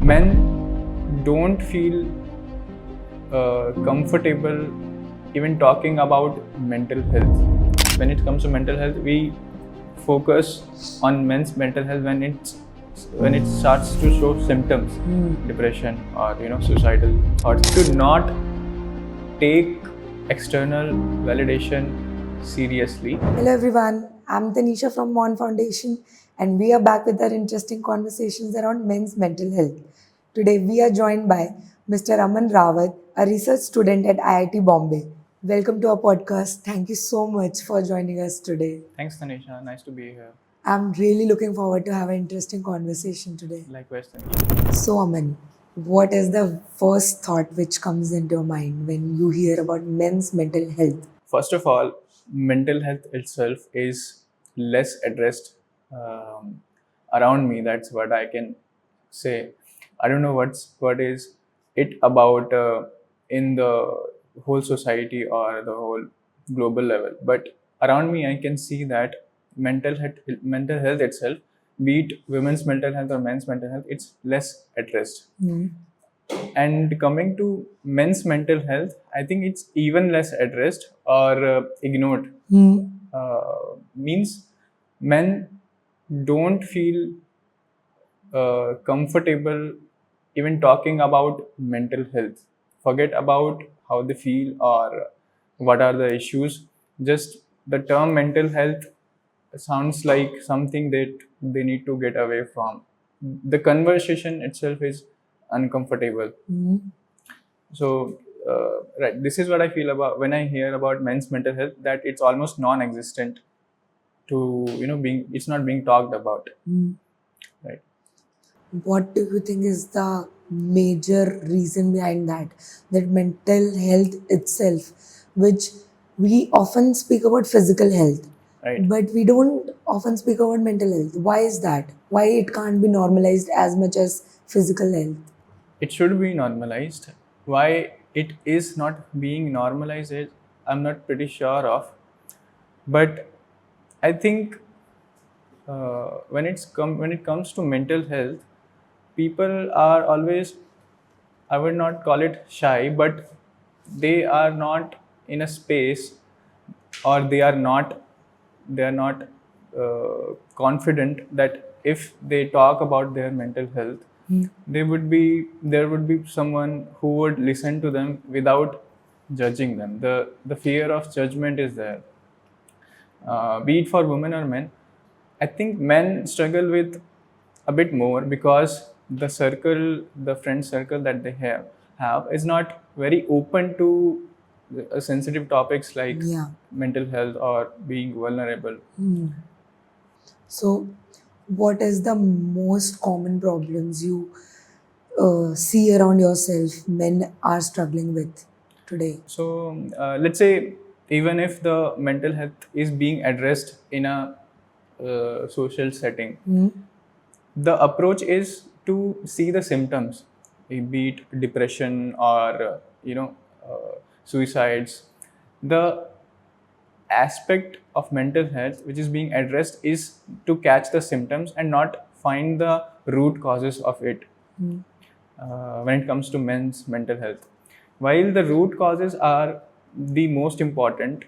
men don't feel comfortable even talking about mental health. When it comes to mental health, we focus on men's mental health when it starts to show symptoms, depression or suicidal thoughts. To not take external validation seriously. Hello everyone, I'm Tanisha from Moun Foundation and we are back with our interesting conversations around men's mental health. Today we are joined by Mr. Aman Rawat, a research student at IIT Bombay. Welcome to our podcast. Thank you so much for joining us today. Thanks, Tanisha. Nice to be here. I'm really looking forward to have an interesting conversation today. Likewise, Tanisha. So Aman, what is the first thought which comes into your mind when you hear about men's mental health? First of all, mental health itself is less addressed around me. That's what I can say. I don't know what is it about in the whole society or the whole global level, but around me I can see that mental health itself, be it women's mental health or men's mental health, it's less addressed. And coming to men's mental health, I think it's even less addressed or ignored. Means men don't feel comfortable even talking about mental health. Forget about how they feel or what are the issues. Just the term mental health sounds like something that they need to get away from. The conversation itself is uncomfortable. So, right, this is what I feel about when I hear about men's mental health, that it's almost non-existent to, it's not being talked about. Right. What do you think is the major reason behind that mental health itself, which we often speak about physical health, Right. but we don't often speak about mental health? Why is that? Why it can't be normalized as much as physical health? It should be normalized. Why it is not being normalized, I'm not pretty sure of. But I think when it comes to mental health, people are always, I would not call it shy, but they are not in a space, or they are not confident that if they talk about their mental health, there would be someone who would listen to them without judging them. The fear of judgment is there, be it for women or men. I think men struggle with a bit more because the friend circle that they have is not very open to sensitive topics like mental health or being vulnerable. So, what is the most common problems you see around yourself men are struggling with today? So let's say, even if the mental health is being addressed in a social setting, the approach is to see the symptoms, be it depression or suicides. The aspect of mental health which is being addressed is to catch the symptoms and not find the root causes of it. When it comes to men's mental health, while the root causes are the most important,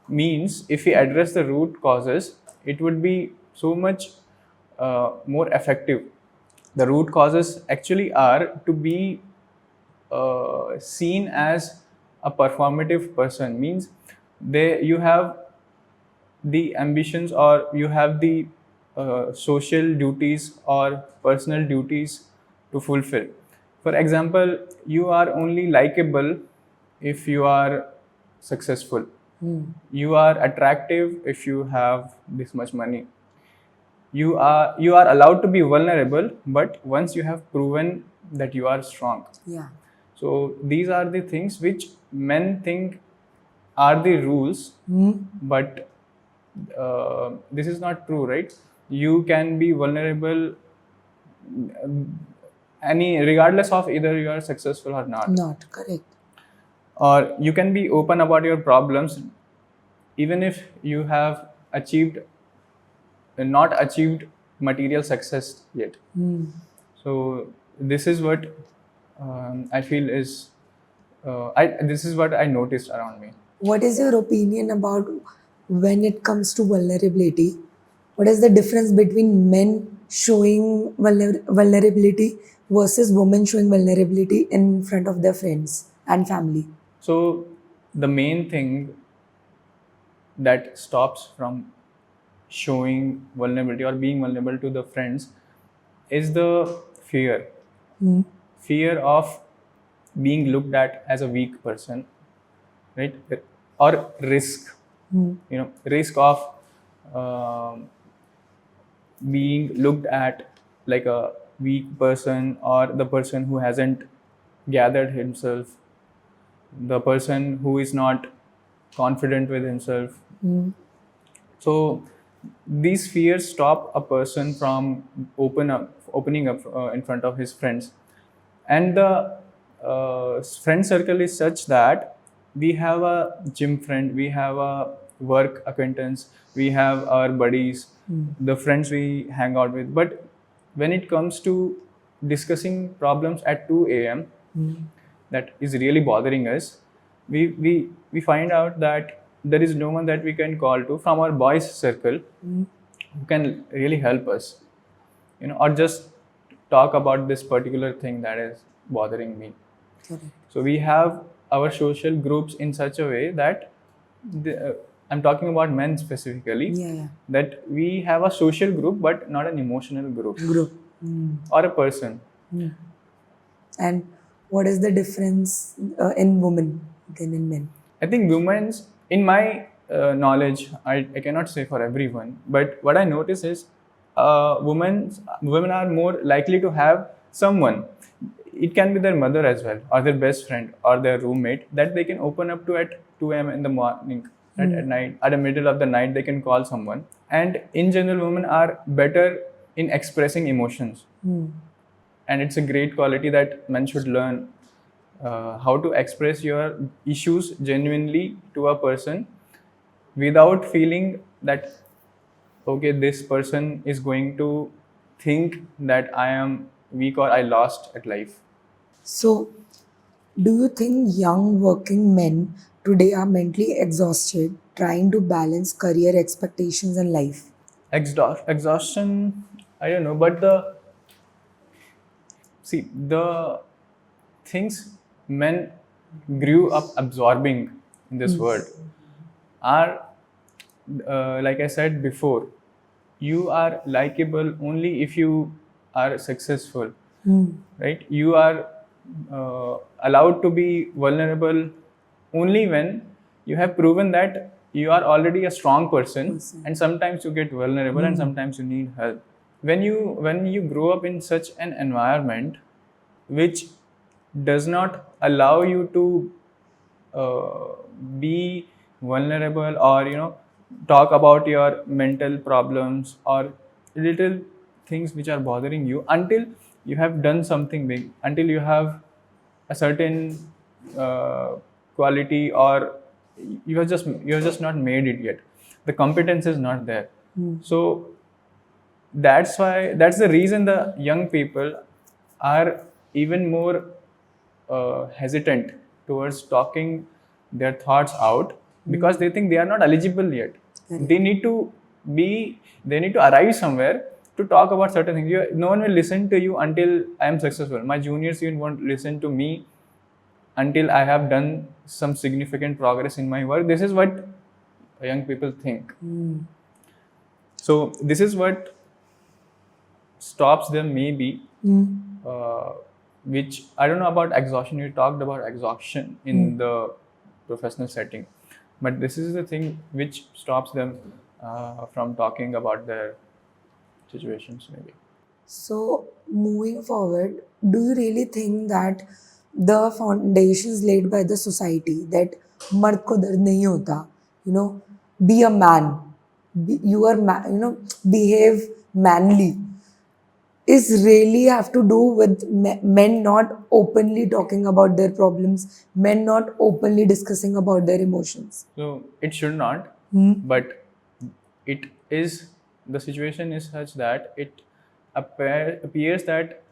means if we address the root causes, it would be so much more effective. The root causes actually are to be seen as a performative person. Means you have the ambitions, or you have the social duties or personal duties to fulfill. For example, you are only likable if you are successful. You are attractive if you have this much money. You are allowed to be vulnerable, but once you have proven that you are strong. So these are the things which men think are the rules, but this is not true, right? You can be vulnerable regardless of either you are successful or not. Not correct. Or you can be open about your problems even if you have not achieved material success yet. So this is what I feel is this is what I noticed around me. What is your opinion about when it comes to vulnerability? What is the difference between men showing vulnerability versus women showing vulnerability in front of their friends and family? So the main thing that stops from showing vulnerability or being vulnerable to the friends is the fear. Fear of being looked at as a weak person, right? Or risk, risk of um being looked at like a weak person, or the person who hasn't gathered himself, the person who is not confident with himself. So these fears stop a person from opening up in front of his friends, and the friend circle is such that we have a gym friend, we have a work acquaintance, we have our buddies, the friends we hang out with. But when it comes to discussing problems at 2 a.m. that is really bothering us, we find out that there is no one that we can call to from our boys circle who can really help us, or just talk about this particular thing that is bothering me. Correct. So we have our social groups in such a way that I'm talking about men specifically, Yeah. that we have a social group but not an emotional group Group. or a person. And what is the difference in women than in men? I think women's, in my knowledge, I cannot say for everyone, but what I notice is women are more likely to have someone. It can be their mother as well, or their best friend, or their roommate that they can open up to at 2 a.m. in the morning, at night, at the middle of the night, they can call someone. And in general, women are better in expressing emotions. And it's a great quality that men should learn, how to express your issues genuinely to a person without feeling that, okay, this person is going to think that I am weak or I lost at life. So, do you think young working men today are mentally exhausted trying to balance career expectations and life? Exhaustion, I don't know, but the things men grew up absorbing in this world are, like I said before, you are likable only if you are successful, right? You are allowed to be vulnerable only when you have proven that you are already a strong person, and sometimes you get vulnerable and sometimes you need help. When you grow up in such an environment which does not allow you to be vulnerable, or talk about your mental problems or little things which are bothering you until you have done something big, until you have a certain uh, quality, or you have just not made it yet, the competence is not there. So that's the reason the young people are even more hesitant towards talking their thoughts out, because they think they are not eligible yet. They need to arrive somewhere to talk about certain things. No one will listen to you until I am successful. My juniors even won't listen to me until I have done some significant progress in my work. This is what young people think. So this is what stops them, maybe, which I don't know about exhaustion. You talked about exhaustion in the professional setting, but this is the thing which stops them from talking about their situations, maybe. So, moving forward, do you really think that the foundations laid by the society that मर्द को दर्द नहीं होता, be a man, behave manly, is really have to do with men not openly talking about their problems, men not openly discussing about their emotions? So it should not, but it is. The situation is such that it appears that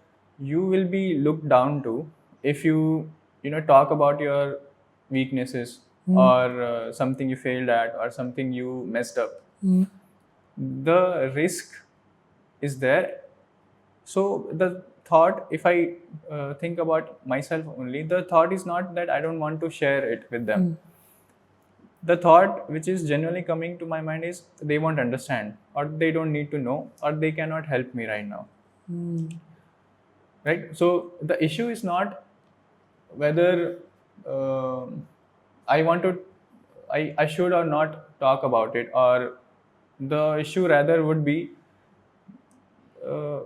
you will be looked down to if you talk about your weaknesses or something you failed at or something you messed up. The risk is there. So the thought, if I think about myself only, the thought is not that I don't want to share it with them. The thought which is genuinely coming to my mind is they won't understand, or they don't need to know, or they cannot help me right now. Right? So the issue is not whether I want to, I should or not talk about it, or the issue rather would be uh,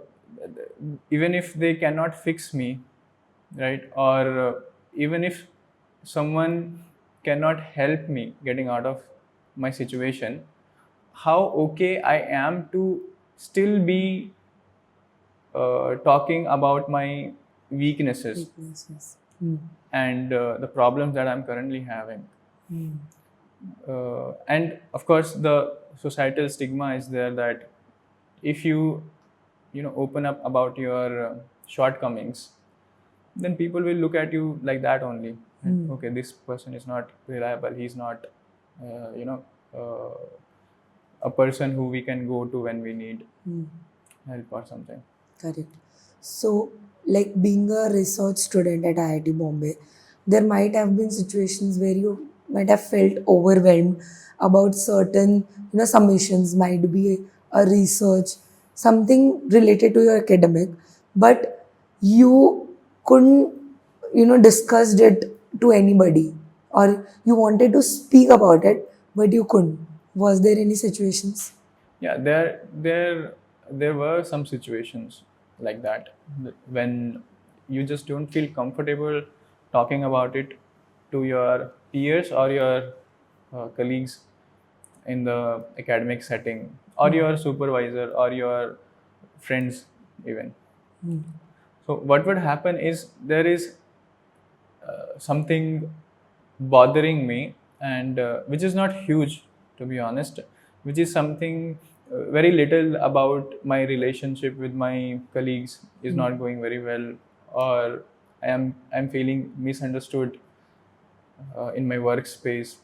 even if they cannot fix me, right? Or even if someone cannot help me getting out of my situation, how okay I am to still be talking about my weaknesses and the problems that I'm currently having. And of course, the societal stigma is there that if you open up about your shortcomings, then people will look at you like that only. And, okay, this person is not reliable. He's not, uh, a person who we can go to when we need help or something. Correct. So, like being a research student at IIT Bombay, there might have been situations where you might have felt overwhelmed about certain, submissions, might be a research, something related to your academic, but you couldn't, discussed it to anybody, or you wanted to speak about it, but you couldn't. Was there any situations? Yeah, there were some situations like that when you just don't feel comfortable talking about it to your peers or your colleagues in the academic setting, or your supervisor or your friends even. So what would happen is there is something bothering me, and which is not huge, to be honest, which is something very little about my relationship with my colleagues is not going very well, or I'm feeling misunderstood in my workspace,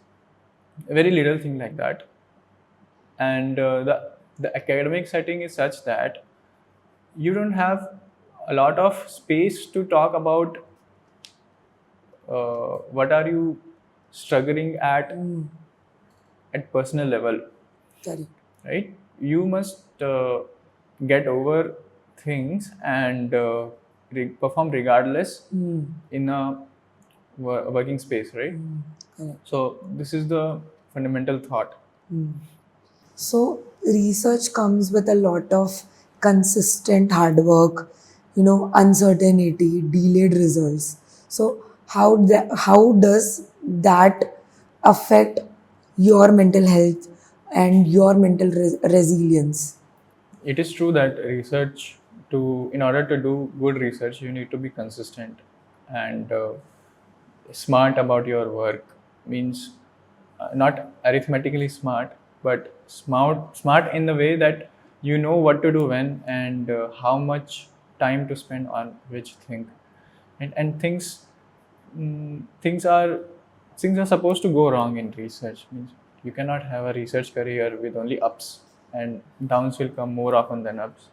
a very little thing like that. And the academic setting is such that you don't have a lot of space to talk about what are you struggling at personal level. Correct. Right? You must get over things and perform regardless in a working space, right? Correct. So this is the fundamental thought. So, research comes with a lot of consistent hard work, uncertainty, delayed results. So, how does that affect your mental health and your mental resilience? It is true that in order to do good research, you need to be consistent and smart about your work. Means not arithmetically smart, but smart in the way that you know what to do when, and how much time to spend on which thing. And things are supposed to go wrong in research. Means you cannot have a research career with only ups, and downs will come more often than ups.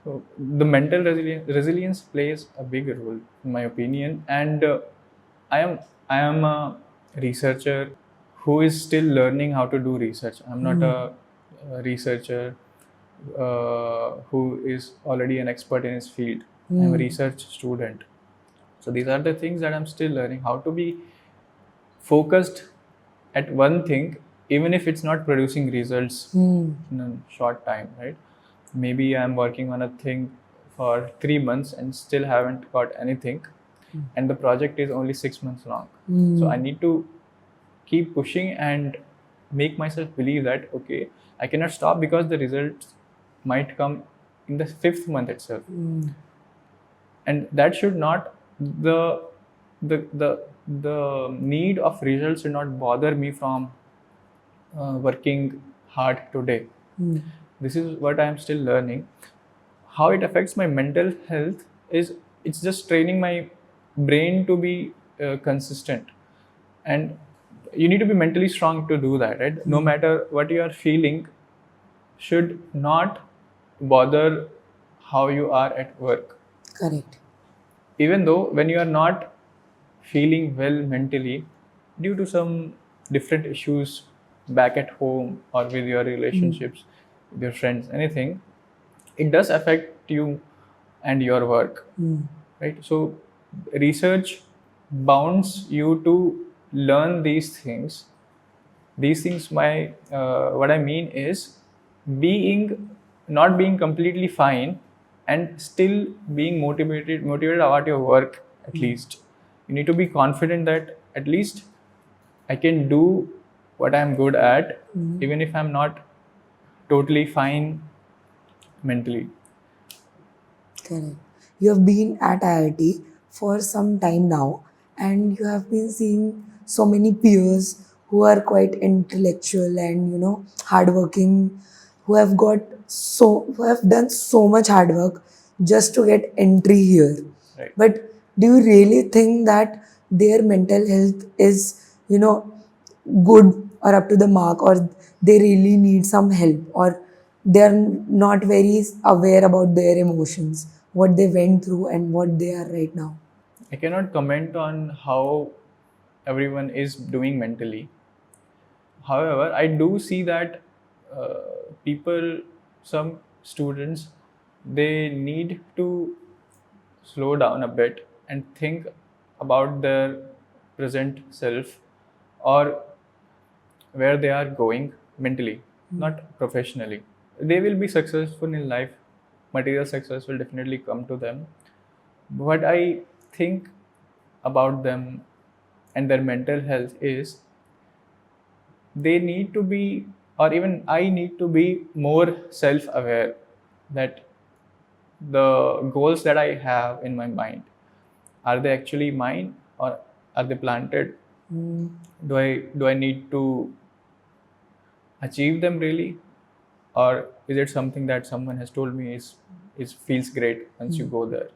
So the mental resilience plays a big role, in my opinion. And I am I am a researcher who is still learning how to do research. I'm not a researcher who is already an expert in his field. I'm a research student. So these are the things that I'm still learning, how to be focused at one thing, even if it's not producing results in a short time, right? Maybe I'm working on a thing for 3 months and still haven't got anything, and the project is only 6 months long. So I need to keep pushing and make myself believe that okay, I cannot stop, because the results might come in the 5th month itself. And that should not, the need of results should not bother me from working hard today. This is what I am still learning. How it affects my mental health is it's just training my brain to be consistent, and you need to be mentally strong to do that, right? No matter what you are feeling should not bother how you are at work. Correct. Even though when you are not feeling well mentally due to some different issues back at home or with your relationships, with your friends, anything, it does affect you and your work, right? So research bounds you to learn these things. These things, my what I mean is being not being completely fine and still being motivated about your work. At least you need to be confident that at least I can do what I'm good at, even if I'm not totally fine mentally. Correct. You have been at IIT for some time now, and you have been seeing so many peers who are quite intellectual and hardworking, who have done so much hard work just to get entry here. Right. But do you really think that their mental health is good or up to the mark, or they really need some help, or they're not very aware about their emotions, what they went through and what they are right now? I cannot comment on how everyone is doing mentally. However, I do see that people, some students, they need to slow down a bit and think about their present self or where they are going mentally, not professionally. They will be successful in life. Material success will definitely come to them. What I think about them and their mental health is they need to be, or even I need to be more self aware that the goals that I have in my mind, are they actually mine or are they planted? Do I need to achieve them really, or is it something that someone has told me is feels great once you go there?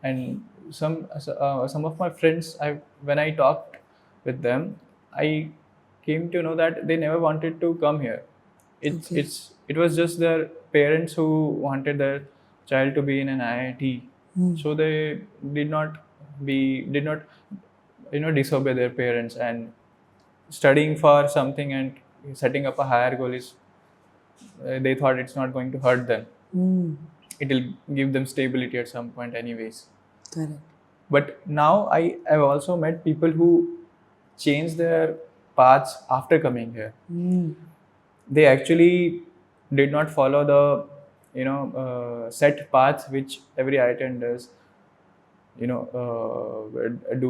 And some of my friends, when I talked with them, I came to know that they never wanted to come here. Okay. It was just their parents who wanted their child to be in an IIT, so they did not disobey their parents, and studying for something and setting up a higher goal is they thought it's not going to hurt them. It will give them stability at some point anyways. Correct. But now I have also met people who change their paths after coming here. They actually did not follow the set paths which every IITian does. Do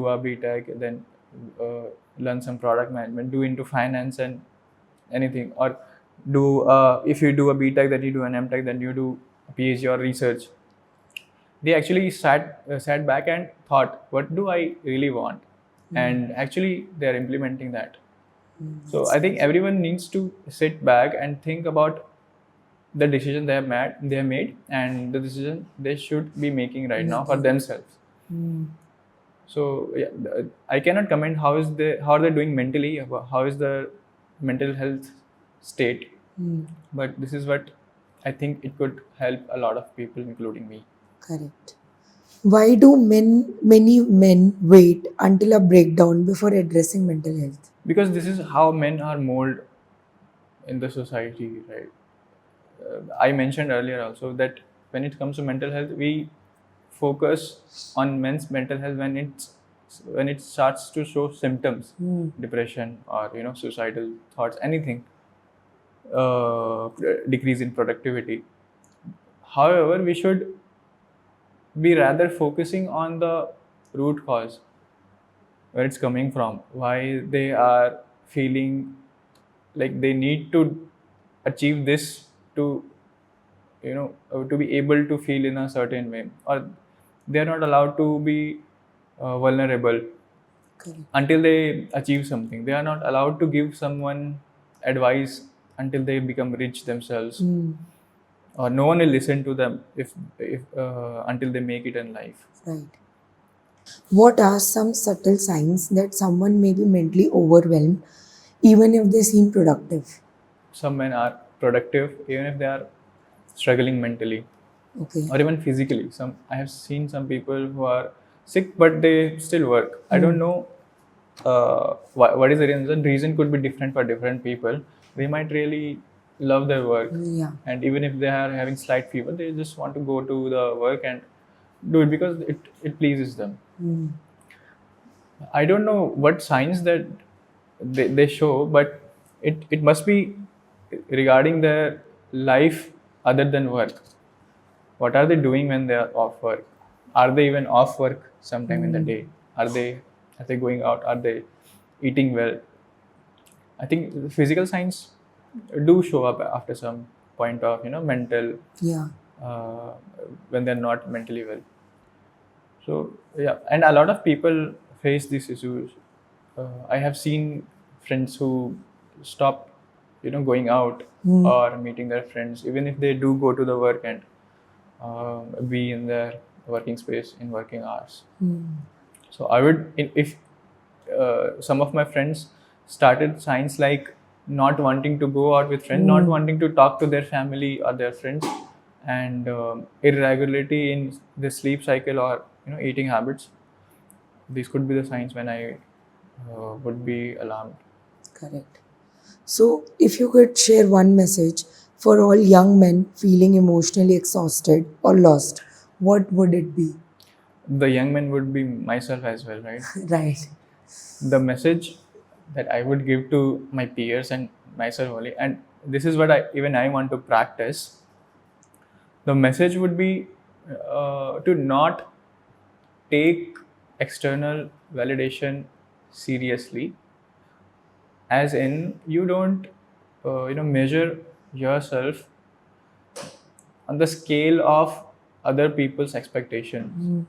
a BTech, then learn some product management, do into finance and anything, or do if you do a BTech, then you do an MTech, then you do a PhD or research. They actually sat back and thought, what do I really want? And actually they are implementing that. So I think everyone needs to sit back and think about the decision they have made and the decision they should be making right now for themselves. So yeah, I cannot comment how they're doing mentally, how is the mental health state, but this is what I think it could help a lot of people, including me. Correct. Why do many men wait until a breakdown before addressing mental health? Because this is how men are molded in the society, right? I mentioned earlier also that when it comes to mental health, we focus on men's mental health when it starts to show symptoms, depression or suicidal thoughts, anything, decrease in productivity. However, we should be rather focusing on the root cause, where it's coming from, why they are feeling like they need to achieve this to to be able to feel in a certain way, or they are not allowed to be vulnerable Correct. until they achieve something. They are not allowed to give someone advice until they become rich themselves. or no one will listen to them if until they make it in life. Right. What are some subtle signs that someone may be mentally overwhelmed even if they seem productive? Some men are productive even if they are struggling mentally Okay. or even physically. I have seen some people who are sick but they still work. I don't know what is the reason. The reason could be different for different people. They might really love their work, Yeah. and even if they are having slight fever, they just want to go to the work and do it because it pleases them. I don't know what signs that they show, but it must be regarding their life other than work. What are they doing when they are off work? Are they even off work sometime in the day? Are they going out? Are they eating well? I think physical signs do show up after some point of mental Yeah. uh, when they're not mentally well. So yeah, and a lot of people face these issues. I have seen friends who stop, going out or meeting their friends, even if they do go to the work and be in their working space in working hours. So I would, if some of my friends started signs like not wanting to go out with friends, not wanting to talk to their family or their friends, and irregularity in the sleep cycle or eating habits. These could be the signs when I would be alarmed. Correct. So, if you could share one message for all young men feeling emotionally exhausted or lost, what would it be? The young man would be myself as well, right? Right. The message that I would give to my peers and myself only, and this is what I want to practice. The message would be to not take external validation seriously, as in you don't measure yourself on the scale of other people's expectations.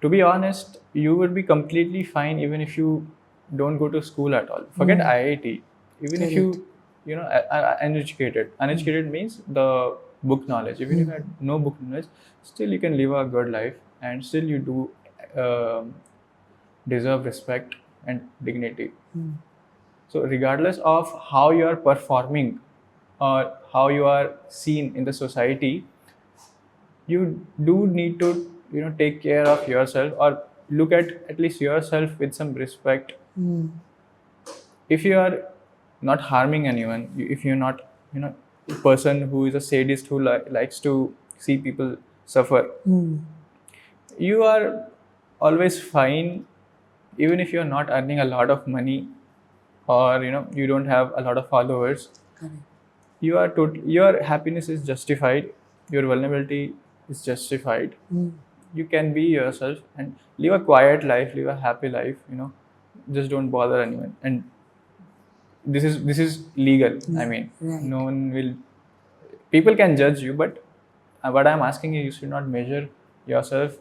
To be honest, you would be completely fine even if you don't go to school at all. Forget IIT. Even if Correct. you know, are uneducated. Uneducated means the book knowledge. Even if you had no book knowledge, still you can live a good life, and still you do deserve respect and dignity. So, regardless of how you are performing or how you are seen in the society, you do need to take care of yourself or look at least yourself with some respect. If you are not harming anyone, if you're not a person who is a sadist who likes to see people suffer, you are always fine. Even if you're not earning a lot of money or you don't have a lot of followers, your happiness is justified, your vulnerability is justified. You can be yourself and live a quiet life, live a happy life, just don't bother anyone. And this is legal. I mean, Right. no one will, people can judge you, but what I'm asking you should not measure yourself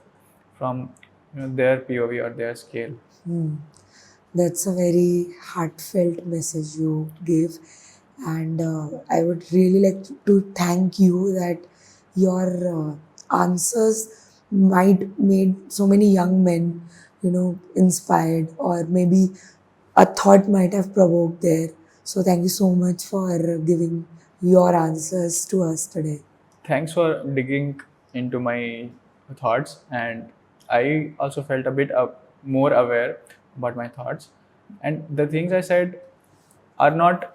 from their POV or their scale. That's a very heartfelt message you gave, and I would really like to thank you that your answers might made so many young men, inspired, or maybe a thought might have provoked there. So thank you so much for giving your answers to us today. Thanks for digging into my thoughts, and I also felt a bit more aware about my thoughts, and the things I said are not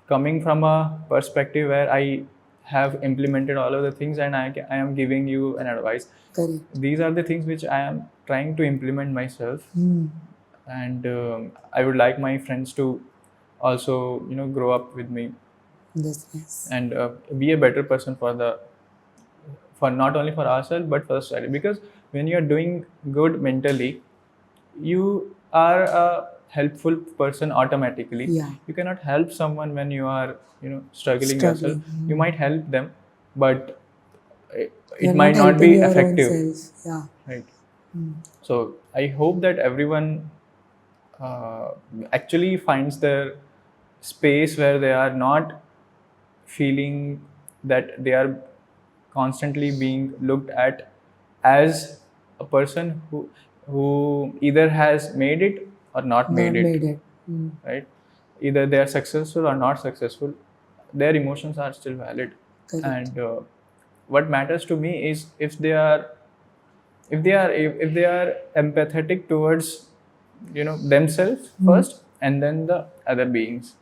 coming from a perspective where I have implemented all of the things and I am giving you an advice. Correct. These are the things which I am trying to implement myself, and I would like my friends to also grow up with me Yes. and be a better person for not only for ourselves but for the society, because when you are doing good mentally, you are a helpful person automatically. Yeah. You cannot help someone when you are struggling yourself. You might help them, but it, You're it might not not helping be your own effective, self. Yeah. right? So I hope that everyone actually finds their space where they are not feeling that they are constantly being looked at as a person who either has made it or not Not made it, made it. right? Either they are successful or not successful, their emotions are still valid. Correct. And what matters to me is if they are empathetic towards themselves first, and then the other beings.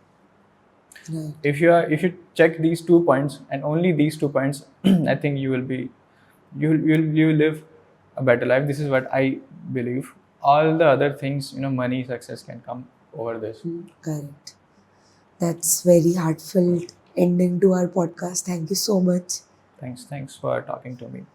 Right. If you check these 2 points and only these 2 points, I think you will live a better life. This is what I believe. All the other things, money, success can come over this. Correct. That's very heartfelt ending to our podcast. Thank you so much. Thanks for talking to me.